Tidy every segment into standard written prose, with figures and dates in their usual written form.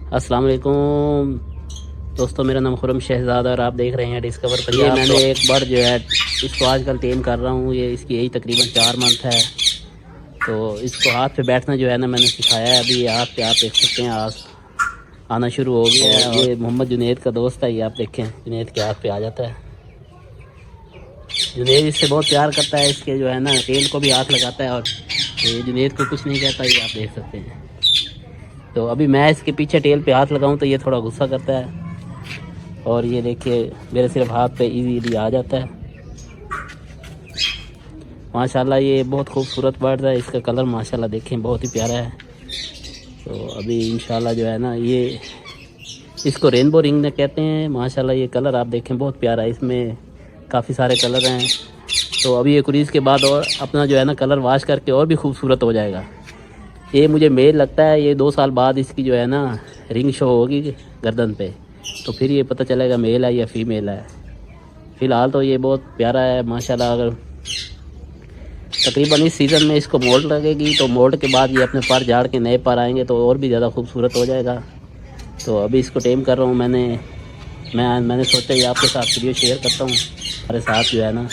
अस्सलाम वालेकुम दोस्तों, मेरा नाम खुरम शहजाद और आप देख रहे हैं डिस्कवर पर। ये मैंने एक बार जो है इसको आजकल टेम कर रहा हूँ। ये इसकी यही तकरीबन 4 मंथ है। तो इसको हाथ पे बैठना जो है ना मैंने सिखाया है। अभी हाथ पे आप देख सकते हैं हाथ आना शुरू हो गया है। ये मोहम्मद जुनैद का दोस्त है। ये आप देखें जुनैद के हाथ पे आ जाता है। जुनैद इससे बहुत प्यार करता है। इसके जो है ना टेल को भी हाथ लगाता है और ये जुनैद को कुछ नहीं कहता। ये आप देख सकते हैं। तो अभी मैं इसके पीछे टेल पे हाथ लगाऊं तो ये थोड़ा गुस्सा करता है। और ये देखिए मेरे सिर्फ हाथ पे इजीली आ जाता है। माशाल्लाह ये बहुत खूबसूरत बर्ड है। इसका कलर माशाल्लाह देखें बहुत ही प्यारा है। तो अभी इंशाल्लाह जो है ना ये इसको रेनबो रिंग ने कहते हैं। माशाल्लाह ये कलर आप देखें बहुत प्यारा है। इसमें काफ़ी सारे कलर हैं। तो अभी ये क्रूज़ के बाद और अपना जो है ना कलर वाश करके और भी खूबसूरत हो जाएगा। ये मुझे मेल लगता है। ये 2 साल बाद इसकी जो है ना रिंग शो होगी गर्दन पे, तो फिर ये पता चलेगा मेल है या फीमेल है। फ़िलहाल तो ये बहुत प्यारा है माशाल्लाह। अगर तकरीबन इस सीज़न में इसको मोल्ड लगेगी तो मोल्ड के बाद ये अपने पर झाड़ के नए पर आएंगे तो और भी ज़्यादा खूबसूरत हो जाएगा। तो अभी इसको टेम कर रहा हूँ मैंने सोचा ये आपके साथ वीडियो शेयर करता हूँ। हमारे साथ जो है ना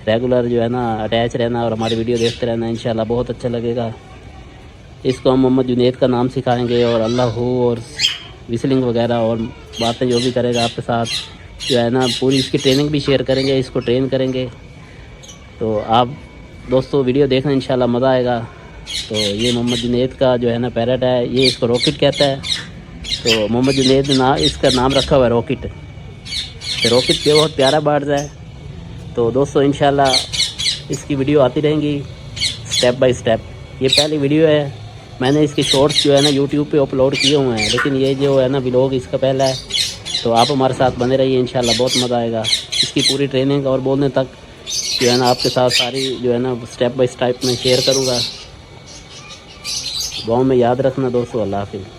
रेगुलर जो है ना अटैच रहना और हमारी वीडियो देखते रहना, इंशाल्लाह बहुत अच्छा लगेगा। इसको हम मोहम्मद जुनैद का नाम सिखाएंगे और अल्लाह हो और विसलिंग वगैरह और बातें जो भी करेगा आपके साथ जो है ना पूरी इसकी ट्रेनिंग भी शेयर करेंगे। इसको ट्रेन करेंगे। तो आप दोस्तों वीडियो देखना इंशाल्लाह मज़ा आएगा। तो ये मोहम्मद जुनैद का जो है ना पैरट है। ये इसको रॉकेट कहता है। तो मोहम्मद जुनैद ने इसका नाम रखा हुआ है रॉकेट। तो रॉकेट भी बहुत प्यारा बर्ड है। तो दोस्तों इंशाल्लाह इसकी वीडियो आती रहेंगी स्टेप बाय स्टेप। ये पहली वीडियो है। मैंने इसके शॉर्ट्स जो है ना यूट्यूब पे अपलोड किए हुए हैं, लेकिन ये जो है ना व्लॉग इसका पहला है। तो आप हमारे साथ बने रहिए, इंशाल्लाह बहुत मज़ा आएगा। इसकी पूरी ट्रेनिंग और बोलने तक जो है ना आपके साथ सारी जो है ना स्टेप बाय स्टेप में शेयर करूँगा। दुआ में याद रखना दोस्तों। अल्लाह हाफ़िज़।